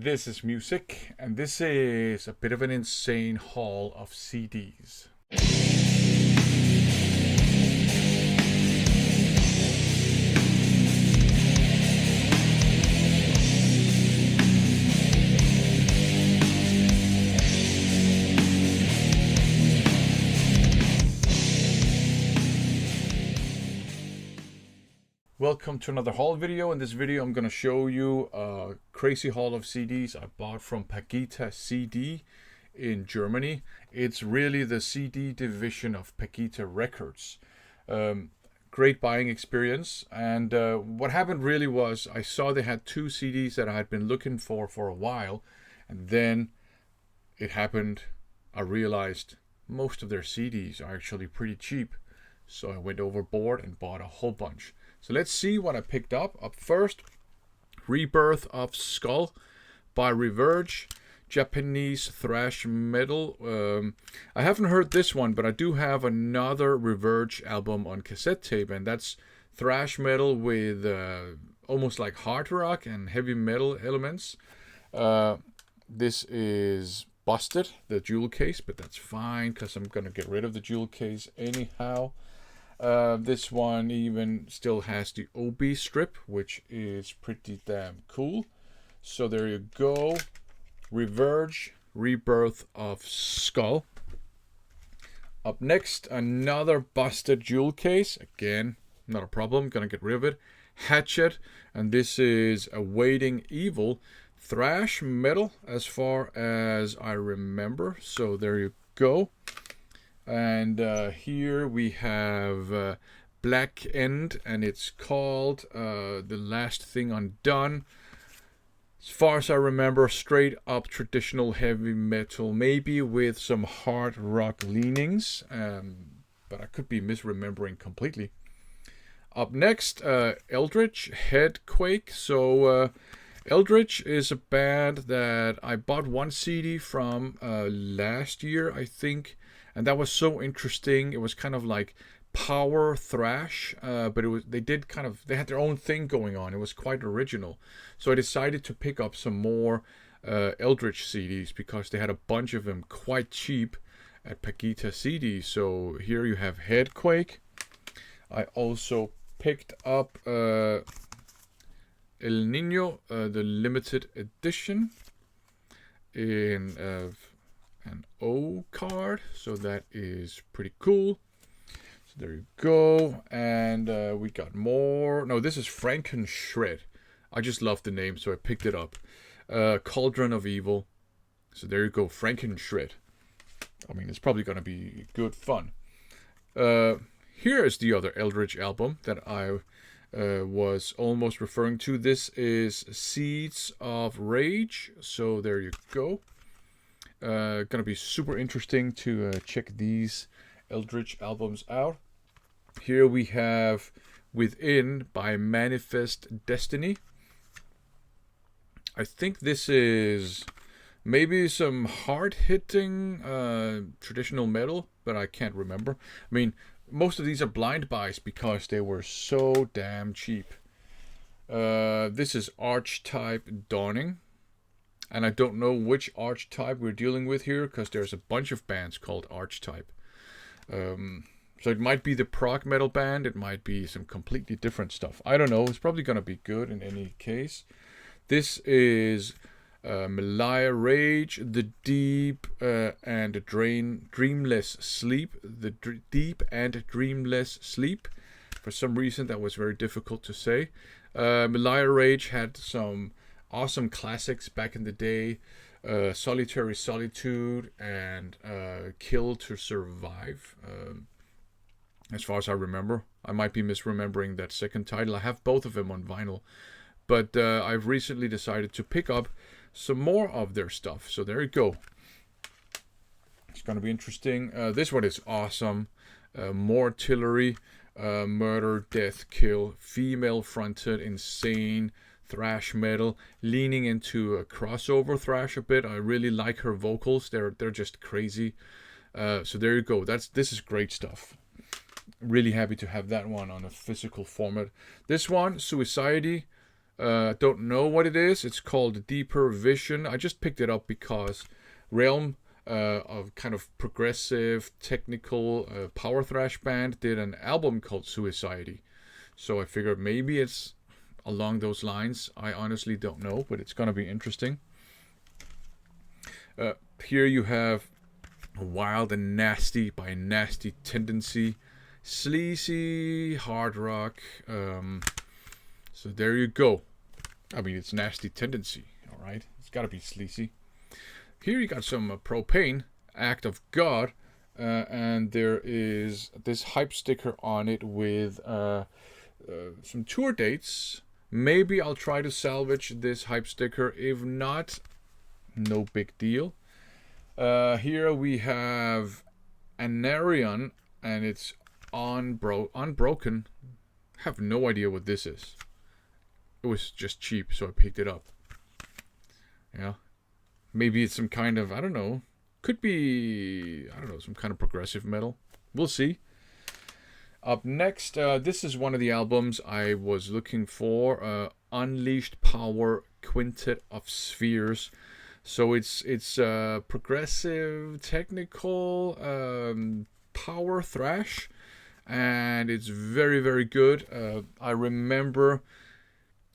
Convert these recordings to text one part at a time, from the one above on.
This is music, and this is a bit of an insane haul of CDs. Welcome to another haul video. In this video I'm going to show you a crazy haul of CDs I bought from Pagita CD in Germany. It's really the CD division of Pagita Records. Great buying experience, and what happened really was I saw they had two CDs that I had been looking for a while, and then it happened. I realized most of their CDs are actually pretty cheap, so I went overboard and bought a whole bunch. So let's see what I picked up. Up first, Rebirth of Skull by Reverge, Japanese thrash metal. I haven't heard this one, but I do have another Reverge album on cassette tape, and that's thrash metal with almost like hard rock and heavy metal elements. This is busted, the jewel case, but that's fine because I'm going to get rid of the jewel case anyhow. This one even still has the OB strip, which is pretty damn cool. So there you go. Reverge, Rebirth of Skull. Up next, another busted jewel case. Again, not a problem. Gonna get rid of it. Hatchet, and this is Awaiting Evil. Thrash metal as far as I remember. So there you go. And here we have Black End, and it's called The Last Thing Undone. As far as I remember, straight up traditional heavy metal, maybe with some hard rock leanings, but I could be misremembering completely. Up next, Eldritch, Headquake. So Eldritch is a band that I bought one CD from last year, I think. And that was so interesting. It was kind of like power thrash, but they had their own thing going on. It was quite original. So I decided to pick up some more Eldritch CDs because they had a bunch of them quite cheap at Pagita CD. So here you have Headquake. I also picked up El Nino, the limited edition in an O card, so that is pretty cool. So there you go. And we got more. No, this is Frankenshred. I just love the name, so I picked it up. Cauldron of Evil. So there you go, Frankenshred. I mean, it's probably gonna be good fun. Here is the other Eldritch album that I was almost referring to. This is Seeds of Rage. So there you go. Gonna be super interesting to check these Eldritch albums out. Here we have Within by Manifest Destiny. I think this is maybe some hard-hitting traditional metal, but I can't remember. I mean, most of these are blind buys because they were so damn cheap. This is Archetype Dawning. And I don't know which archetype we're dealing with here because there's a bunch of bands called Archetype. So it might be the prog metal band. It might be some completely different stuff. I don't know. It's probably going to be good in any case. This is Malaya Rage, The Deep and Dreamless Sleep. The Deep and Dreamless Sleep. For some reason, that was very difficult to say. Malaya Rage had some awesome classics back in the day, Solitary Solitude and Kill to Survive, as far as I remember. I might be misremembering that second title. I have both of them on vinyl, but I've recently decided to pick up some more of their stuff. So there you go. It's going to be interesting. This one is awesome. Mortillery, Murder, Death, Kill, female-fronted, insane thrash metal, leaning into a crossover thrash a bit. I really like her vocals. They're just crazy. So there you go. This is great stuff. Really happy to have that one on a physical format. This one, Suicide, Don't know what it is. It's called Deeper Vision. I just picked it up because Realm, of kind of progressive, technical power thrash band, did an album called Suicide. So I figured maybe it's along those lines. I honestly don't know, but it's gonna be interesting. Here you have Wild and Nasty by Nasty Tendency, sleazy hard rock. So there you go. I mean, it's Nasty Tendency, all right? It's got to be sleazy. Here you got some Propane, Act of God, and there is this hype sticker on it with some tour dates. Maybe I'll try to salvage this hype sticker. If not, no big deal. Here we have Anarion, and it's unbroken. Have no idea what this is. It was just cheap, so I picked it up. Yeah. Maybe it's some kind of, I don't know. Could be, I don't know, some kind of progressive metal. We'll see. Up next, this is one of the albums I was looking for. Unleashed Power, Quintet of Spheres. So it's progressive, technical, power thrash. And it's very, very good. I remember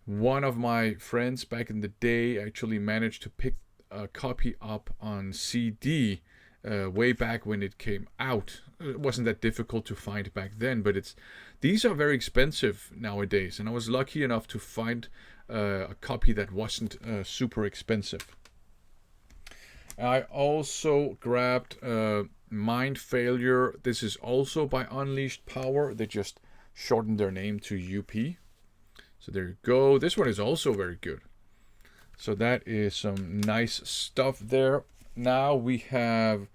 one of my friends back in the day actually managed to pick a copy up on CD way back when it came out. It wasn't that difficult to find back then, but these are very expensive nowadays, and I was lucky enough to find a copy that wasn't super expensive. I also grabbed Mind Failure. This is also by Unleashed Power. They just shortened their name to UP. So there you go. This one is also very good. So that is some nice stuff there. Now we have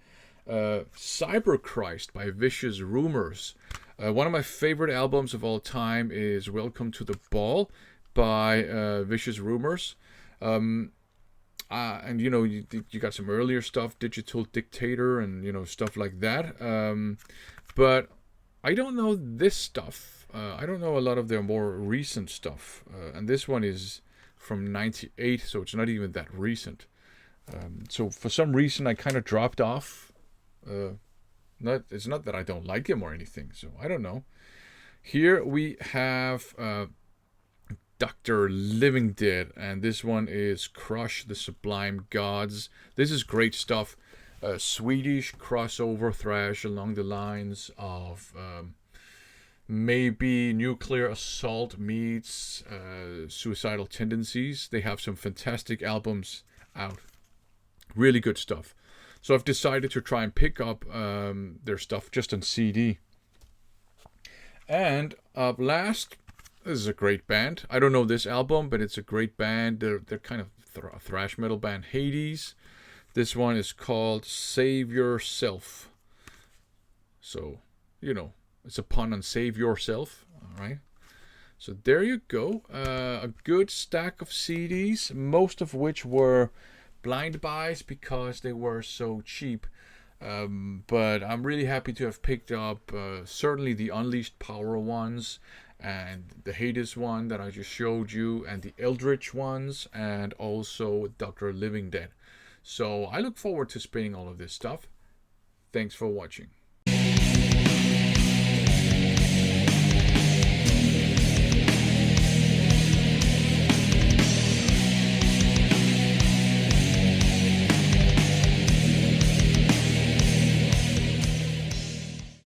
Cyber Christ by Vicious Rumors. One of my favorite albums of all time is Welcome to the Ball by Vicious Rumors. And you know, you got some earlier stuff, Digital Dictator, and you know, stuff like that. But I don't know this stuff. I don't know a lot of their more recent stuff. And this one is from 98, so it's not even that recent. So for some reason I kind of dropped off. It's not that I don't like him or anything, so I don't know. Here we have Dr. Living Dead, and this one is Crush the Sublime Gods. This is great stuff. Swedish crossover thrash along the lines of maybe Nuclear Assault meets Suicidal Tendencies. They have some fantastic albums out. Really good stuff. So I've decided to try and pick up their stuff just on CD. And up last, this is a great band. I don't know this album, but it's a great band. They're kind of a thrash metal band, Hades. This one is called Save Yourself. So, you know, it's a pun on Save Yourself. All right. So there you go. A good stack of CDs, most of which were blind buys because they were so cheap. But I'm really happy to have picked up certainly the Unleashed Power ones, and the Hades one that I just showed you, and the Eldritch ones, and also Dr. Living Dead. So I look forward to spinning all of this stuff. Thanks for watching.